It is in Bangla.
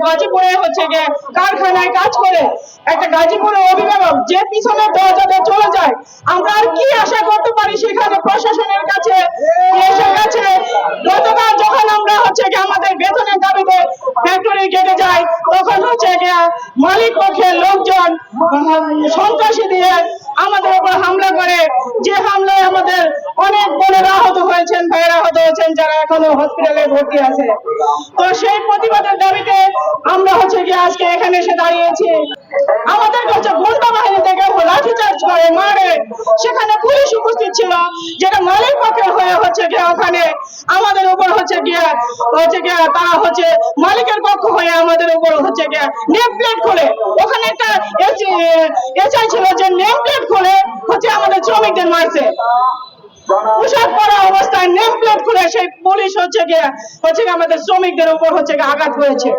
গাজীপুরে হচ্ছে গিয়ে কারখানায় কাজ করে একটা গাজীপুরের অভিভাবক যে পিছনে দরজাতে চলে যায়, আমরা আর কি আশা করতে পারি সেখানে প্রশাসনের কাছে, দেশের কাছে? গতকাল যখন আমরা হচ্ছে গিয়ে আমাদের বেতনের দাবিতে ফ্যাক্টরি গেটে যাই, তখন হচ্ছে গিয়ে মালিক পক্ষের লোকজন সন্ত্রাসী দিয়ে আমাদের উপর হামলা করে, যে হামলায় আমাদের অনেক বোনেরা আহত হয়েছেন, ভাইয়েরা আহত হয়েছেন, যারা এখনো হসপিটালে ভর্তি আছে। তো সেই প্রতিবাদের দাবিতে আমরা হচ্ছে গিয়ে আজকে এখানে এসে দাঁড়িয়েছি। আমাদের কাছে গুন্ডা বাহিনী থেকে লাঠিচার্জ করে, মারে। সেখানে পুলিশ উপস্থিত ছিল, যেটা মালিক পক্ষের হয়ে হচ্ছে গিয়ে ওখানে আমাদের উপর হচ্ছে গিয়ে তারা হচ্ছে মালিকের পক্ষ হয়ে আমাদের উপর হচ্ছে গিয়ে নেম প্লেট খুলে, ওখানে একটা এসআই ছিল যে নেম প্লেট খুলে হচ্ছে আমাদের শ্রমিকদের মারছে। পোশাক পরা অবস্থায় নেম প্লেট খুলে সেই পুলিশ হচ্ছে গিয়ে আমাদের শ্রমিকদের উপর হচ্ছে গিয়ে আঘাত করেছে।